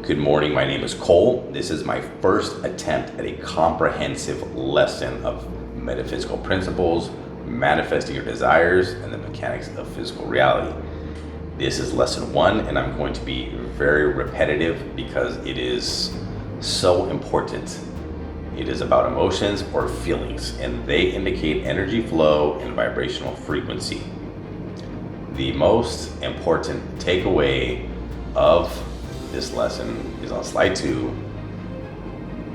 Good morning, my name is Cole. This is my first attempt at a comprehensive lesson of metaphysical principles, manifesting your desires, and the mechanics of physical reality. This is lesson 1, and I'm going to be very repetitive because it is so important. It is about emotions or feelings, and they indicate energy flow and vibrational frequency. The most important takeaway of this lesson is on slide 2.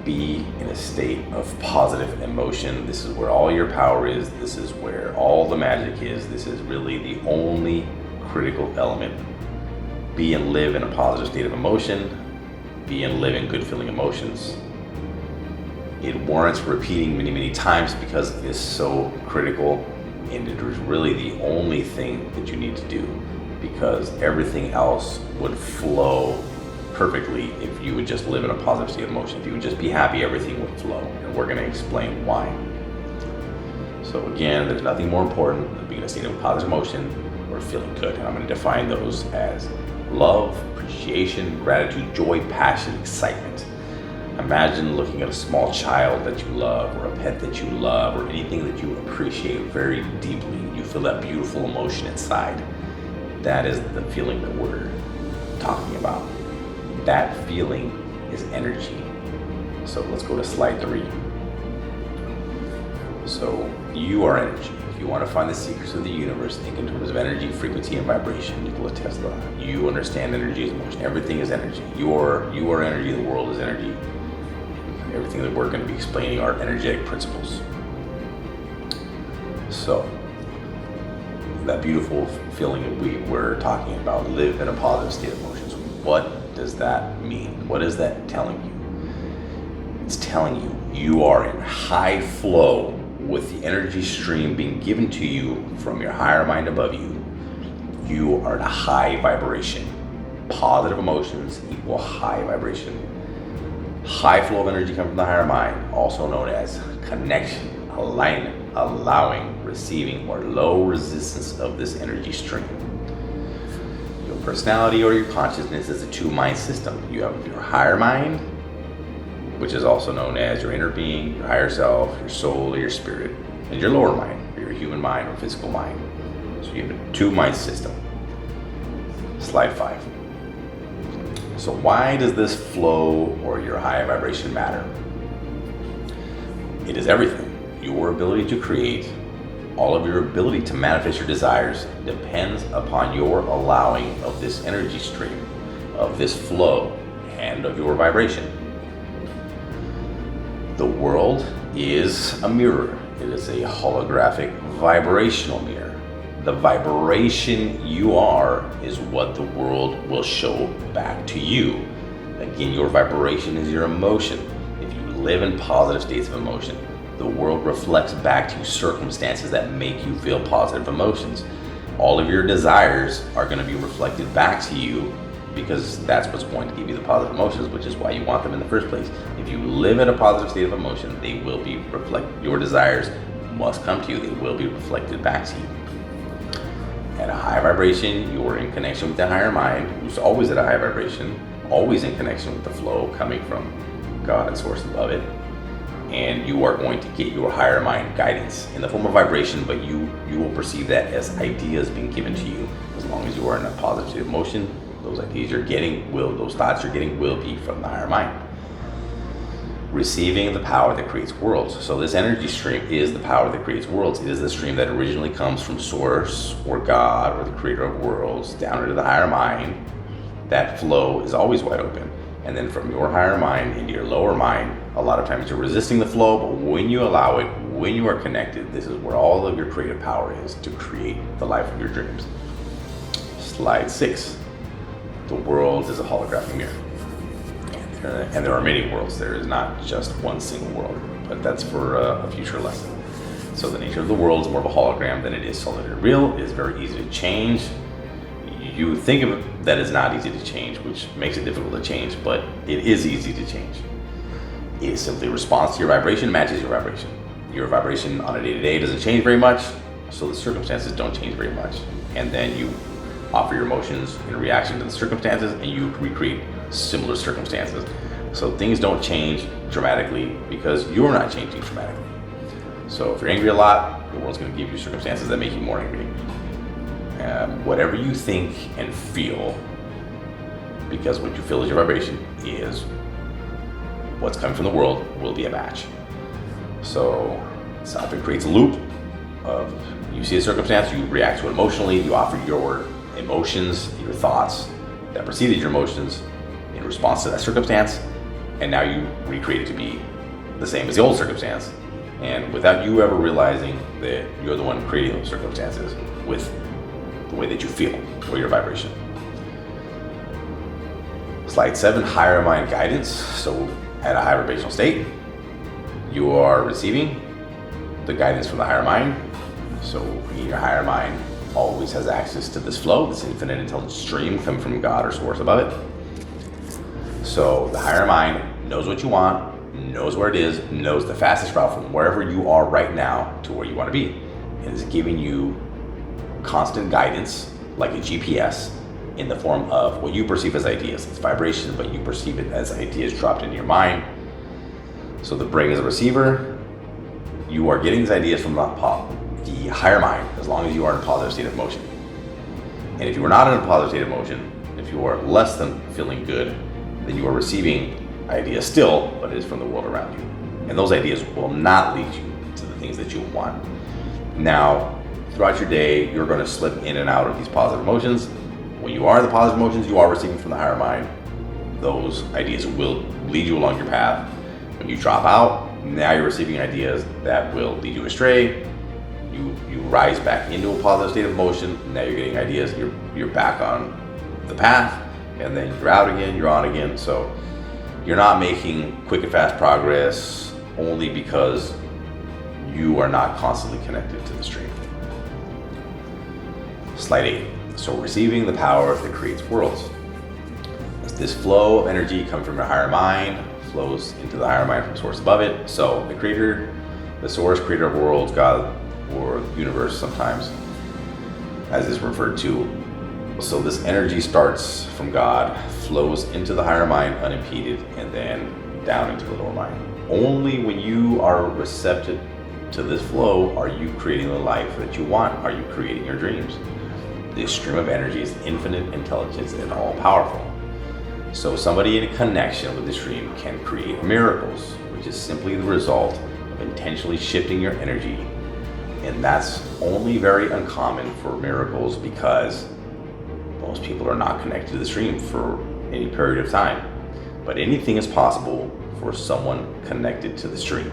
Be in a state of positive emotion. This is where all your power is. This is where all the magic is. This is really the only critical element. Be and live in a positive state of emotion. Be and live in good feeling emotions. It warrants repeating many, many times because it is so critical, and it is really the only thing that you need to do, because everything else would flow perfectly if you would just live in a positive state of emotion. If you would just be happy, everything would flow, and we're going to explain why. So again, there's nothing more important than being in a state of positive emotion or feeling good, and I'm going to define those as love, appreciation, gratitude, joy, passion, excitement. Imagine looking at a small child that you love, or a pet that you love, or anything that you appreciate very deeply. You feel that beautiful emotion inside. That is the feeling that we're talking about. That feeling is energy. So let's go to slide 3. So you are energy. If you want to find the secrets of the universe, think in terms of energy, frequency, and vibration. Nikola Tesla. You understand energy as emotion. Everything is energy. You are energy. The world is energy. Everything that we're going to be explaining are energetic principles. So that beautiful feeling we were talking about, live in a positive state of emotions. What does that mean? What is that telling you? It's telling you you are in high flow with the energy stream being given to you from your higher mind above you. You are in a high vibration. Positive emotions equal high vibration. High flow of energy comes from the higher mind, also known as connection, alignment, allowing, receiving, or low resistance of this energy stream. Your personality or your consciousness is a two-mind system. You have your higher mind, which is also known as your inner being, your higher self, your soul, or your spirit, and your lower mind, your human mind or physical mind. So you have a two-mind system. Slide 5. So why does this flow or your high vibration matter? It is everything. Your ability to create, all of your ability to manifest your desires depends upon your allowing of this energy stream, of this flow, and of your vibration. The world is a mirror. It is a holographic vibrational mirror. The vibration you are is what the world will show back to you. Again, your vibration is your emotion. If you live in positive states of emotion, the world reflects back to you circumstances that make you feel positive emotions. All of your desires are going to be reflected back to you because that's what's going to give you the positive emotions, which is why you want them in the first place. If you live in a positive state of emotion, they will be reflected. Your desires must come to you. They will be reflected back to you. At a high vibration, you are in connection with the higher mind, who's always at a high vibration, always in connection with the flow coming from God and source above it. And you are going to get your higher mind guidance in the form of vibration, but you will perceive that as ideas being given to you. As long as you are in a positive state of motion, those ideas you're getting those thoughts you're getting will be from the higher mind. Receiving the power that creates worlds. So this energy stream is the power that creates worlds. It is the stream that originally comes from source or God or the creator of worlds down into the higher mind. That flow is always wide open. And then from your higher mind into your lower mind, a lot of times you're resisting the flow, but when you allow it, when you are connected, this is where all of your creative power is to create the life of your dreams. Slide 6. The world is a holographic mirror. And there are many worlds. There is not just one single world, but that's for a future lesson. So the nature of the world is more of a hologram than it is solid and real. It is very easy to change. You think of it that it's not easy to change, which makes it difficult to change, but it is easy to change. It is simply a response to your vibration, matches your vibration. Your vibration on a day-to-day doesn't change very much, so the circumstances don't change very much. And then you offer your emotions in reaction to the circumstances, and you recreate similar circumstances. So things don't change dramatically because you're not changing dramatically. So if you're angry a lot, the world's going to give you circumstances that make you more angry. Whatever you think and feel, because what you feel is your vibration, is what's coming from the world, will be a match. So it often creates a loop of, you see a circumstance, you react to it emotionally, you offer your emotions, your thoughts that preceded your emotions in response to that circumstance, and now you recreate it to be the same as the old circumstance, and without you ever realizing that you're the one creating those circumstances with the way that you feel or your vibration. Slide 7, higher mind guidance. So at a high vibrational state, you are receiving the guidance from the higher mind. So your higher mind always has access to this flow, this infinite intelligence stream coming from God or source above it. So the higher mind knows what you want, knows where it is, knows the fastest route from wherever you are right now to where you want to be, and is giving you constant guidance like a GPS in the form of what you perceive as ideas. It's vibration, but you perceive it as ideas dropped into your mind. So the brain is a receiver. You are getting these ideas from the higher mind as long as you are in a positive state of motion. And if you are not in a positive state of motion, if you are less than feeling good, then you are receiving ideas still, but it is from the world around you. And those ideas will not lead you to the things that you want. Now, throughout your day, you're going to slip in and out of these positive emotions. When you are in the positive emotions, you are receiving from the higher mind. Those ideas will lead you along your path. When you drop out, now you're receiving ideas that will lead you astray. You rise back into a positive state of motion. Now you're getting ideas. You're back on the path, and then you're out again. You're on again. So you're not making quick and fast progress only because you are not constantly connected to the stream. Slide 8. So receiving the power that creates worlds. This flow of energy coming from your higher mind flows into the higher mind from source above it. So the creator, the source, creator of worlds, God, or the universe sometimes, as is referred to. So this energy starts from God, flows into the higher mind unimpeded, and then down into the lower mind. Only when you are receptive to this flow are you creating the life that you want, are you creating your dreams. This stream of energy is infinite intelligence and all powerful. So somebody in connection with the stream can create miracles, which is simply the result of intentionally shifting your energy. And that's only very uncommon for miracles because most people are not connected to the stream for any period of time. But anything is possible for someone connected to the stream.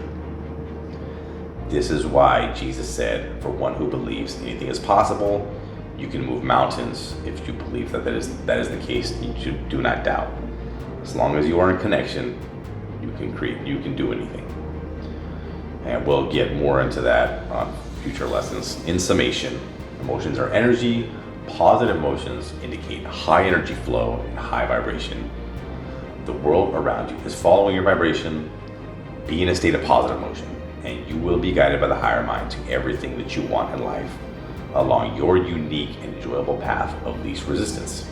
This is why Jesus said, for one who believes anything is possible. You can move mountains if you believe that is the case. You do not doubt. As long as you are in connection, you can do anything. And we'll get more into that on future lessons. In summation, emotions are energy. Positive emotions indicate high energy flow and high vibration. The world around you is following your vibration. Be in a state of positive motion, and you will be guided by the higher mind to everything that you want in life, along your unique and enjoyable path of least resistance.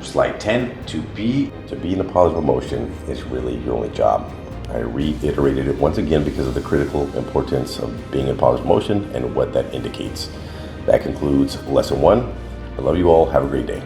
Slide 10, to be in a positive emotion is really your only job. I reiterated it once again because of the critical importance of being in positive emotion and what that indicates. That concludes lesson 1. I love you all. Have a great day.